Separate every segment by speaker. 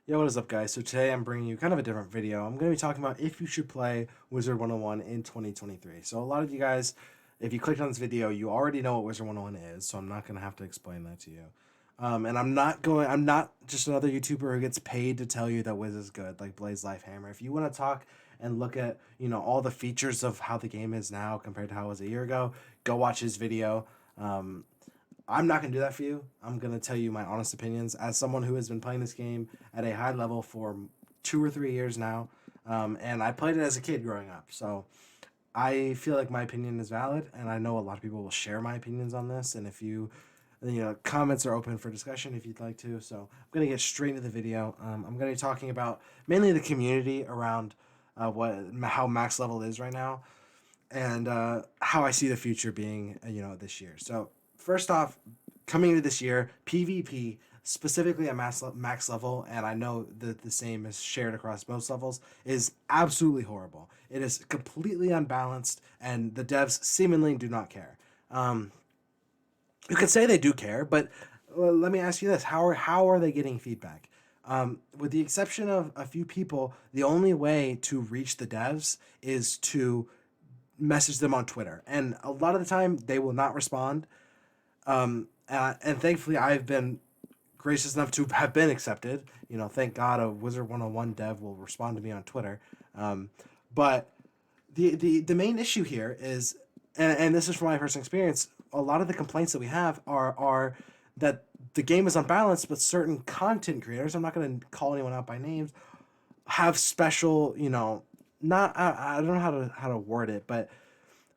Speaker 1: Yo, what is up, guys? So today I'm bringing you kind of a different video. I'm going to be talking about if you should play Wizard 101 in 2023. So a lot of you guys, if you clicked on this video, you already know what Wizard 101 is, so I'm not going to have to explain that to you. And I'm not just another YouTuber who gets paid to tell you that Wiz is good, like Blaze Lifehammer. If you want to talk and look at, all the features of how the game is now compared to how it was a year ago, go watch his video. I'm not going to do that for you. I'm going to tell you my honest opinions as someone who has been playing this game at a high level for 2 or 3 years now. And I played it as a kid growing up. So I feel like my opinion is valid. And I know a lot of people will share my opinions on this. And if comments are open for discussion if you'd like to. So I'm going to get straight into the video. I'm going to be talking about mainly the community around how max level is right now and how I see the future being, this year. So first off, coming into this year, PvP specifically at max level, and I know that the same is shared across most levels, is absolutely horrible. It is completely unbalanced, and the devs seemingly do not care. You could say they do care, but let me ask you this: how are they getting feedback? With the exception of a few people, the only way to reach the devs is to message them on Twitter, and a lot of the time they will not respond. And thankfully, I've been gracious enough to have been accepted. Thank God a Wizard101 dev will respond to me on Twitter. But the main issue here is, and this is from my personal experience, a lot of the complaints that we have are that the game is unbalanced, but certain content creators, I'm not going to call anyone out by names, have special, not I don't know how to word it, but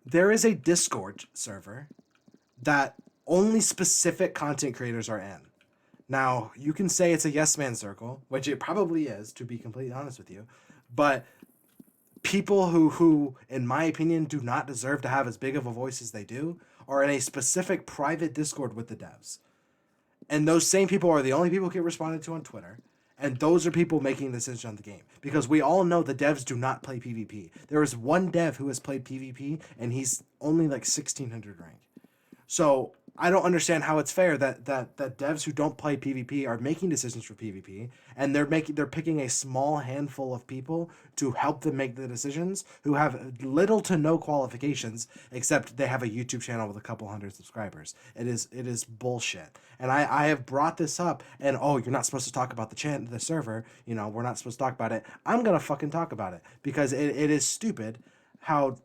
Speaker 1: there is a Discord server that only specific content creators are in. Now, you can say it's a yes man circle, which it probably is, to be completely honest with you, but people who in my opinion do not deserve to have as big of a voice as they do are in a specific private Discord with the devs. And those same people are the only people who get responded to on Twitter. And those are people making decisions on the game. Because we all know the devs do not play PvP. There is one dev who has played PvP, and he's only like 1600 rank. So I don't understand how it's fair that devs who don't play PvP are making decisions for PvP, and they're picking a small handful of people to help them make the decisions who have little to no qualifications except they have a YouTube channel with a couple hundred subscribers. It is bullshit. And I have brought this up, and oh, you're not supposed to talk about the server. We're not supposed to talk about it. I'm gonna fucking talk about it because it is stupid how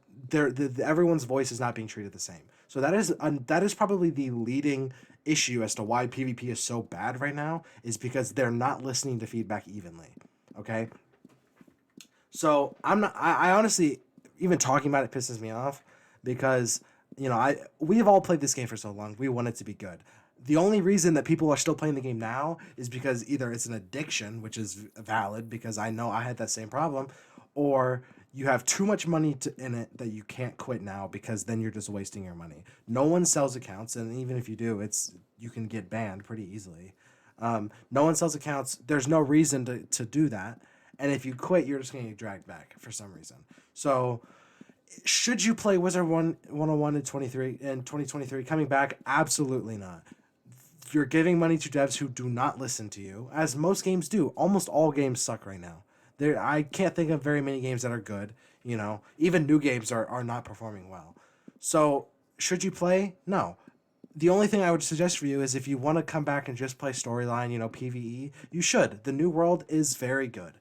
Speaker 1: everyone's voice is not being treated the same. So that is probably the leading issue as to why PvP is so bad right now, is because they're not listening to feedback evenly. Okay, so I honestly, even talking about it pisses me off because we've all played this game for so long. We want it to be good. The only reason that people are still playing the game now is because either it's an addiction, which is valid because I know I had that same problem, or you have too much money in it that you can't quit now because then you're just wasting your money. No one sells accounts, and even if you do, you can get banned pretty easily. No one sells accounts. There's no reason to do that. And if you quit, you're just going to get dragged back for some reason. So, should you play Wizard 101 in 2023 coming back? Absolutely not. You're giving money to devs who do not listen to you, as most games do. Almost all games suck right now. I can't think of very many games that are good. Even new games are not performing well. So, should you play? No. The only thing I would suggest for you is if you want to come back and just play storyline, PvE, you should. The new world is very good.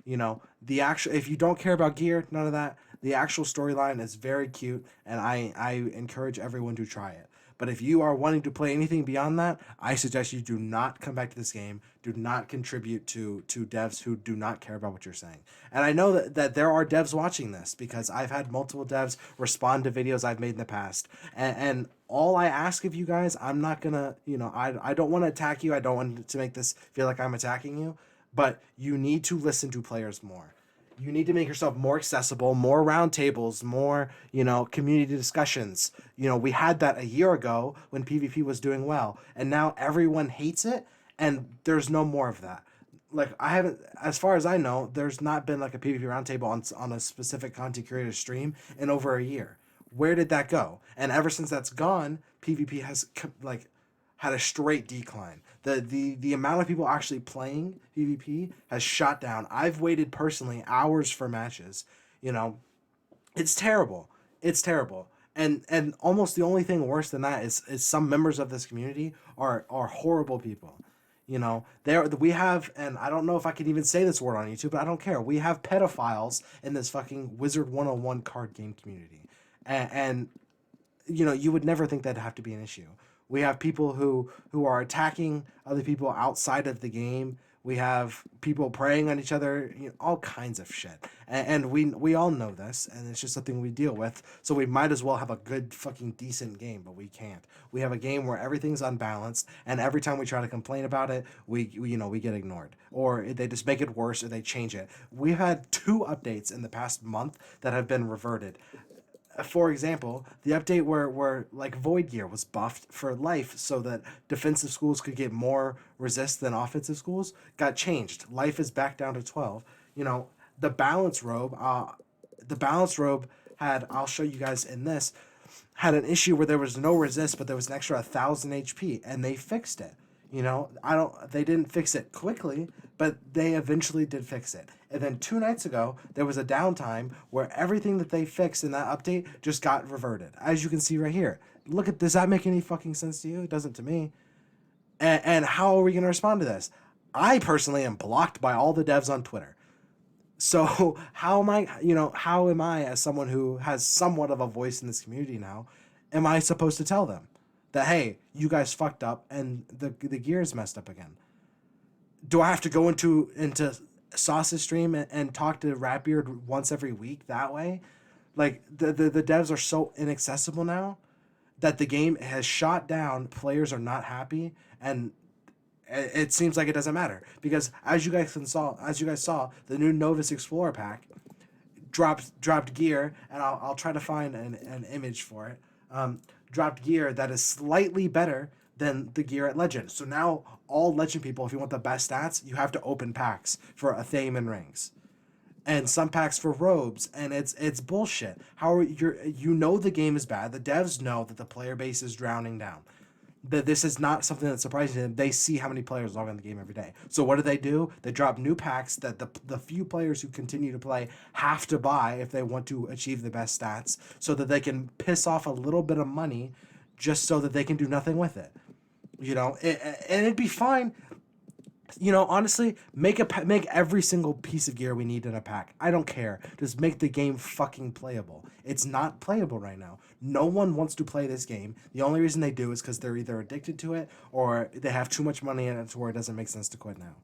Speaker 1: The actual, if you don't care about gear, none of that, the actual storyline is very cute, and I encourage everyone to try it. But if you are wanting to play anything beyond that, I suggest you do not come back to this game. Do not contribute to devs who do not care about what you're saying. And I know that there are devs watching this because I've had multiple devs respond to videos I've made in the past. And all I ask of you guys, I'm not going to, I don't want to attack you. I don't want to make this feel like I'm attacking you. But you need to listen to players more. You need to make yourself more accessible, more roundtables, more, community discussions. We had that a year ago when PvP was doing well, and now everyone hates it, and there's no more of that. Like, I haven't, as far as I know, there's not been like a PvP roundtable on a specific content creator stream in over a year. Where did that go? And ever since that's gone, PvP has had a straight decline. The amount of people actually playing PvP has shot down. I've waited personally hours for matches. You know, it's terrible. It's terrible. And almost the only thing worse than that is some members of this community are horrible people. You know, there we have, and I don't know if I can even say this word on YouTube, but I don't care. We have pedophiles in this fucking Wizard101 card game community, and you know, you would never think that'd have to be an issue. We have people who are attacking other people outside of the game. We have people preying on each other, you know, all kinds of shit. And we all know this, and it's just something we deal with. So we might as well have a good fucking decent game, but we can't. We have a game where everything's unbalanced, and every time we try to complain about it, we get ignored, or they just make it worse, or they change it. We've had 2 updates in the past month that have been reverted. For example, the update where like Void Gear was buffed for life so that defensive schools could get more resist than offensive schools got changed. Life is back down to 12. You know, the balance robe had, I'll show you guys in this, had an issue where there was no resist, but there was an extra 1,000 HP, and they fixed it. You know, they didn't fix it quickly, but they eventually did fix it. And then 2 nights ago, there was a downtime where everything that they fixed in that update just got reverted. As you can see right here. Look at, does that make any fucking sense to you? It doesn't to me. And how are we going to respond to this? I personally am blocked by all the devs on Twitter. So how am I, as someone who has somewhat of a voice in this community now, am I supposed to tell them that, hey, you guys fucked up and the gear's messed up again? Do I have to go into Sauce's stream and talk to Ratbeard once every week that way? Like, the devs are so inaccessible now that the game has shot down, players are not happy, and it seems like it doesn't matter. Because as you guys saw, the new Novus Explorer pack dropped gear, and I'll try to find an image for it. Dropped gear that is slightly better than the gear at Legend. So now all Legend people, if you want the best stats, you have to open packs for Athame and rings, and some packs for robes, and it's bullshit. How are you know the game is bad. The devs know that the player base is drowning down. That this is not something that's surprising to them. They see how many players log on the game every day. So what do? They drop new packs that the few players who continue to play have to buy if they want to achieve the best stats, so that they can piss off a little bit of money just so that they can do nothing with it. You know, and it'd be fine. You know, honestly, make every single piece of gear we need in a pack. I don't care. Just make the game fucking playable. It's not playable right now. No one wants to play this game. The only reason they do is because they're either addicted to it or they have too much money in it to where it doesn't make sense to quit now.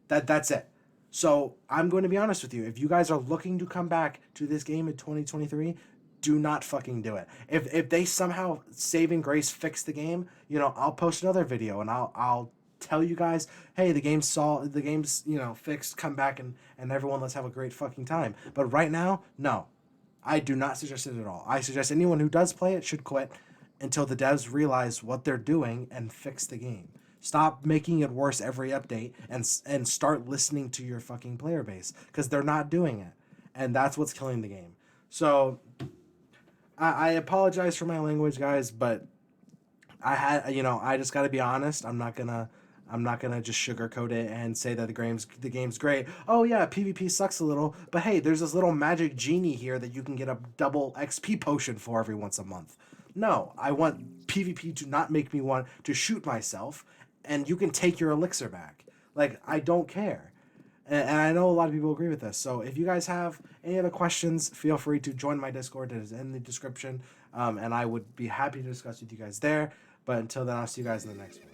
Speaker 1: That's it. So I'm going to be honest with you. If you guys are looking to come back to this game in 2023, do not fucking do it. If they somehow saving grace fix the game, you know, I'll post another video and I'll tell you guys, hey, the game's you know, fixed, come back and everyone, let's have a great fucking time. But right now, no, I do not suggest it at all. I suggest anyone who does play it should quit until the devs realize what they're doing and fix the game. Stop making it worse every update and start listening to your fucking player base, because they're not doing it, and that's what's killing the game. So I apologize for my language, guys, but I just got to be honest. I'm not gonna just sugarcoat it and say that the game's great. Oh yeah, PvP sucks a little, but hey, there's this little magic genie here that you can get a double XP potion for every once a month. No, I want PvP to not make me want to shoot myself, and you can take your elixir back. Like, I don't care. And I know a lot of people agree with this. So if you guys have any other questions, feel free to join my Discord. It is in the description. And I would be happy to discuss with you guys there. But until then, I'll see you guys in the next one.